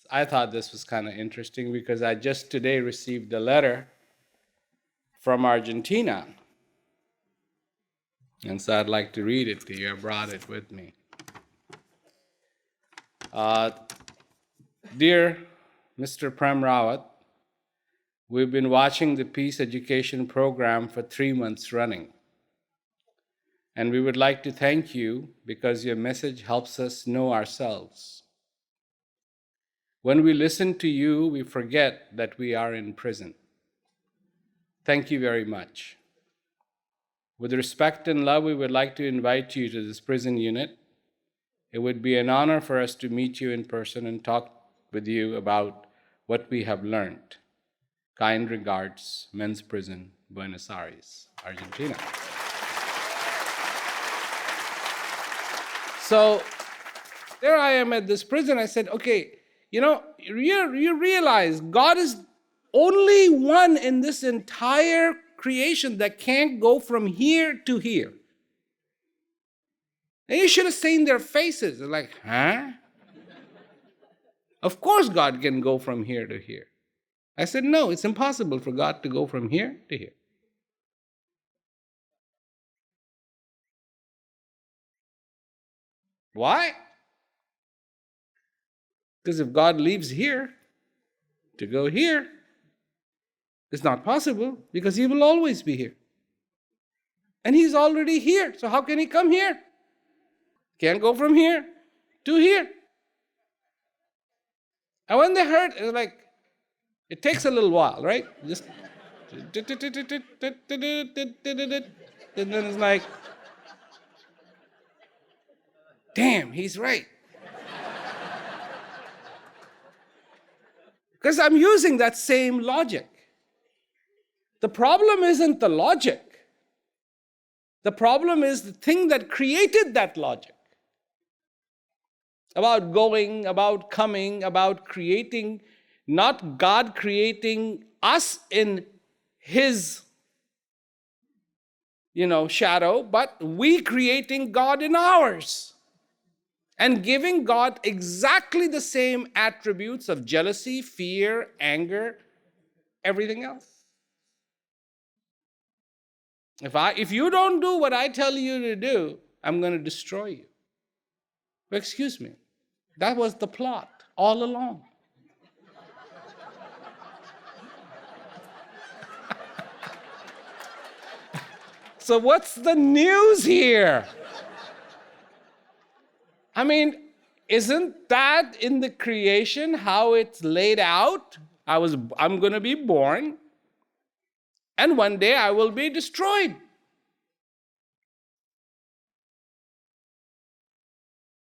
I thought this was kind of interesting because I just today received a letter from Argentina. And so I'd like to read it to you. I brought it with me. Uh, Dear Mr. Prem Rawat, we've been watching the Peace Education program for 3 months running. And we would like to thank you because your message helps us know ourselves. When we listen to you, we forget that we are in prison. Thank you very much. With respect and love, we would like to invite you to this prison unit. It would be an honor for us to meet you in person and talk with you about what we have learned. Kind regards, Men's Prison, Buenos Aires, Argentina. So there I am at this prison. I said, okay, you realize God is only one in this entire creation that can't go from here to here. And you should have seen their faces. They're like, huh? Of course God can go from here to here. I said, no, it's impossible for God to go from here to here. Why? Because if God leaves here to go here, it's not possible because he will always be here. And he's already here. So how can he come here? Can't go from here to here. And when they heard, it was like, it takes a little while, right? Just and then it's like, damn, he's right. Because I'm using that same logic. The problem isn't the logic. The problem is the thing that created that logic. About going, about coming, about creating, not God creating us in his, shadow, but we creating God in ours. And giving God exactly the same attributes of jealousy, fear, anger, everything else. If you don't do what I tell you to do, I'm going to destroy you. Excuse me. That was the plot all along. So what's the news here? I mean, isn't that in the creation how it's laid out? I'm going to be born, and one day I will be destroyed.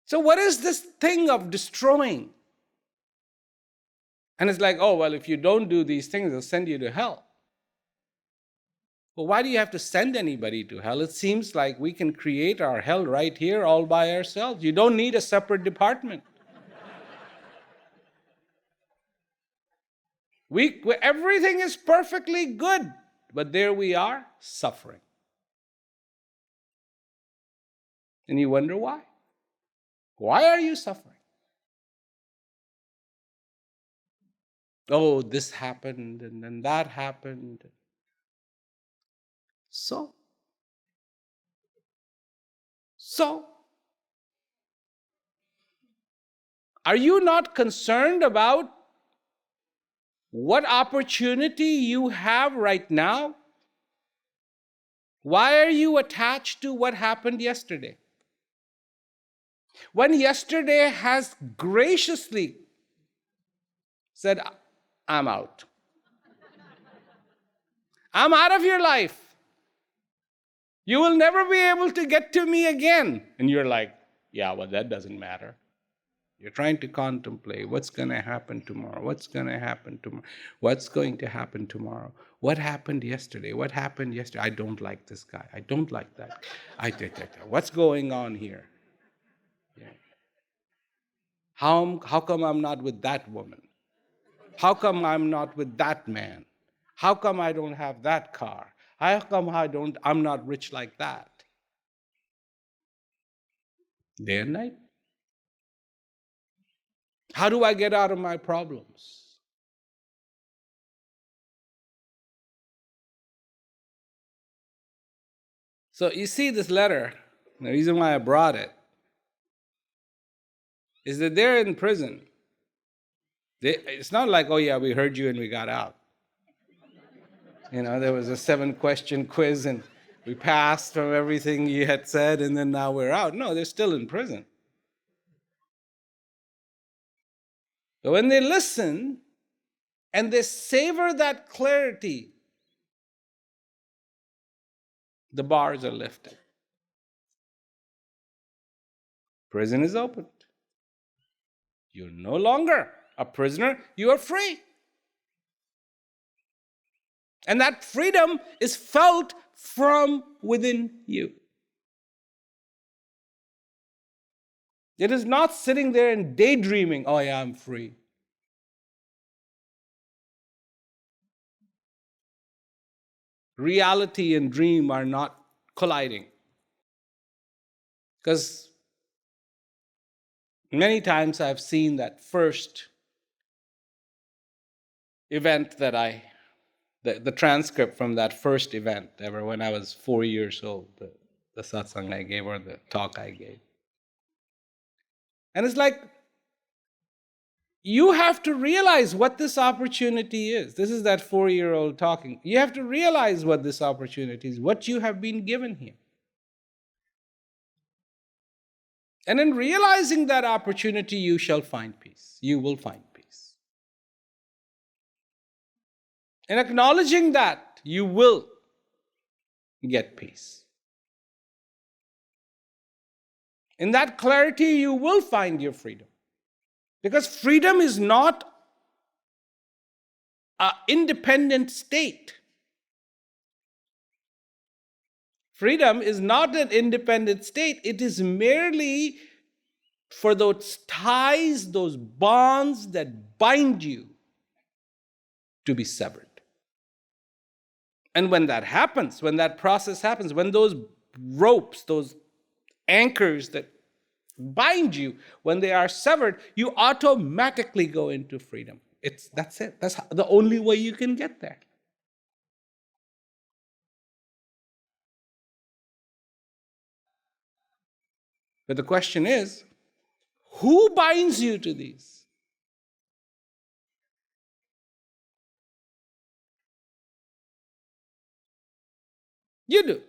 So what is this thing of destroying? And it's like, oh, well, if you don't do these things, they'll send you to hell. Well, why do you have to send anybody to hell? It seems like we can create our hell right here all by ourselves. You don't need a separate department. Everything is perfectly good, but there we are, suffering. And you wonder why? Why are you suffering? Oh, this happened, and then that happened. So, are you not concerned about what opportunity you have right now? Why are you attached to what happened yesterday? When yesterday has graciously said, I'm out. I'm out of your life. You will never be able to get to me again. And you're like, yeah, well, that doesn't matter. You're trying to contemplate what's going to happen tomorrow. What's going to happen tomorrow? What's going to happen tomorrow? What happened yesterday? What happened yesterday? I don't like this guy. I don't like that. What's going on here? Yeah. How come I'm not with that woman? How come I'm not with that man? How come I don't have that car? How come I'm not rich like that? Day and night. How do I get out of my problems? So you see this letter, the reason why I brought it is that they're in prison. It's not like, oh yeah, we heard you and we got out. There was a 7-question quiz and we passed from everything you had said and then now we're out. No, they're still in prison. But when they listen and they savor that clarity, the bars are lifted. Prison is opened. You're no longer a prisoner, you are free. And that freedom is felt from within you. It is not sitting there and daydreaming, oh yeah, I'm free. Reality and dream are not colliding. Because many times I've seen that first event that the transcript from that first event ever when I was 4 years old, the satsang I gave or the talk I gave. And it's like, you have to realize what this opportunity is. This is that 4-year-old talking. You have to realize what this opportunity is, what you have been given here. And in realizing that opportunity, you shall find peace. You will find peace. In acknowledging that, you will get peace. In that clarity, you will find your freedom. Because freedom is not an independent state. Freedom is not an independent state. It is merely for those ties, those bonds that bind you to be severed. And when that happens, when that process happens, when those ropes, those anchors that bind you, when they are severed, you automatically go into freedom. That's it. That's the only way you can get there. But the question is, who binds you to these? You do.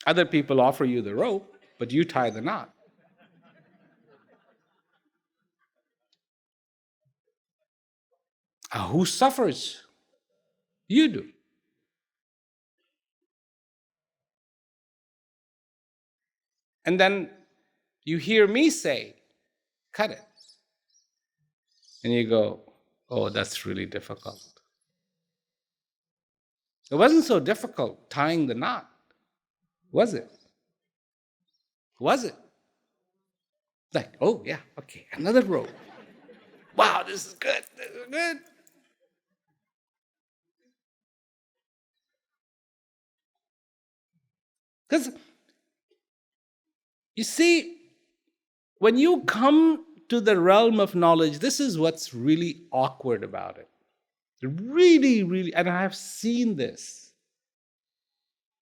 Other people offer you the rope, but you tie the knot. Who suffers? You do. And then you hear me say, cut it. And you go, oh, that's really difficult. It wasn't so difficult tying the knot, was it? Was it? Like, oh yeah, okay, another rope. Wow, this is good. This is good. Because, you see, when you come to the realm of knowledge, this is what's really awkward about it. Really, really, and I have seen this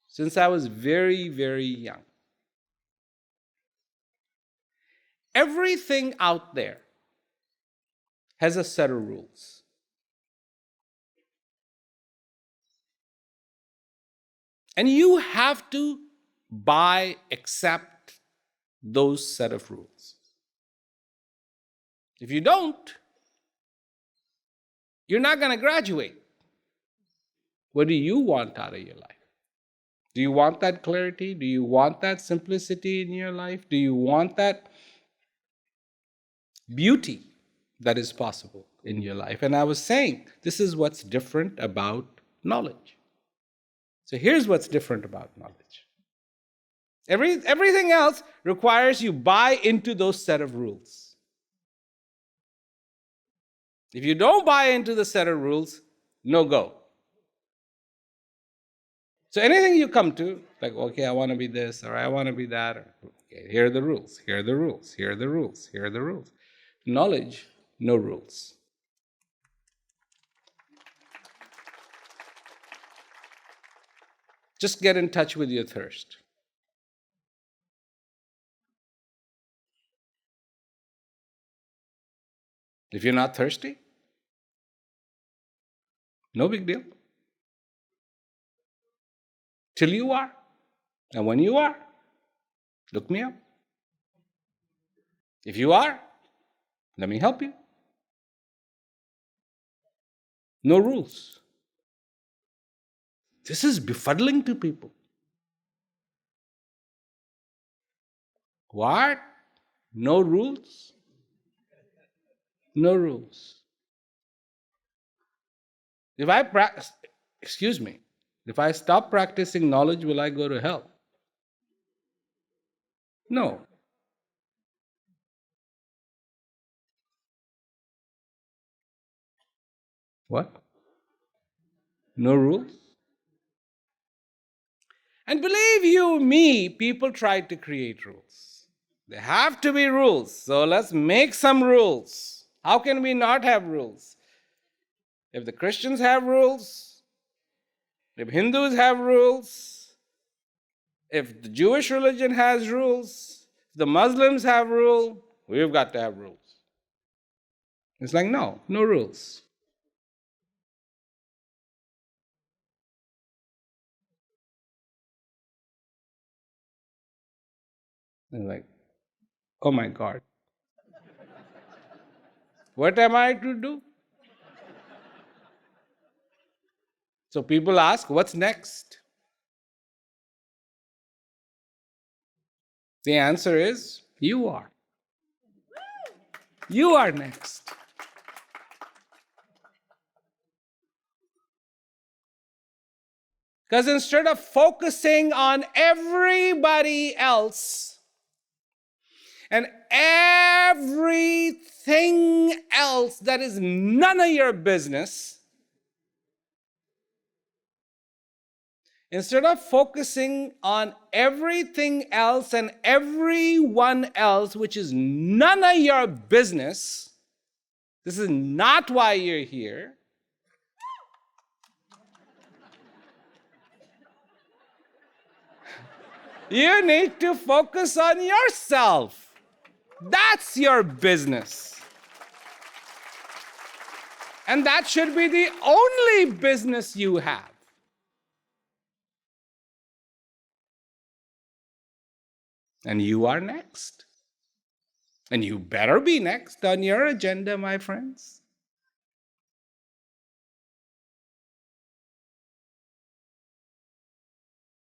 since I was very, very young. Everything out there has a set of rules. And you have to accept those set of rules. If you don't, you're not going to graduate. What do you want out of your life? Do you want that clarity? Do you want that simplicity in your life? Do you want that beauty that is possible in your life? And I was saying, this is what's different about knowledge. So here's what's different about knowledge. Everything else requires you buy into those set of rules. If you don't buy into the set of rules, no go. So anything you come to, like, okay, I want to be this, or I want to be that, or okay, Okay, here are the rules, here are the rules, here are the rules, here are the rules. Knowledge, no rules. Just get in touch with your thirst. If you're not thirsty, no big deal. Till you are. And when you are, look me up. If you are, let me help you. No rules. This is befuddling to people. What? No rules? No rules. If I practice, excuse me, if I stop practicing knowledge, will I go to hell? No. What? No rules? And believe you me, people try to create rules. There have to be rules. So let's make some rules. How can we not have rules? If the Christians have rules, if Hindus have rules, if the Jewish religion has rules, if the Muslims have rules, we've got to have rules. It's like, no rules. And like, oh my God. What am I to do? So people ask, what's next? The answer is, you are. You are next. Because instead of focusing on everybody else and everything else that is none of your business, instead of focusing on everything else and everyone else, which is none of your business, this is not why you're here. You need to focus on yourself. That's your business. And that should be the only business you have. And you are next. And you better be next on your agenda, my friends.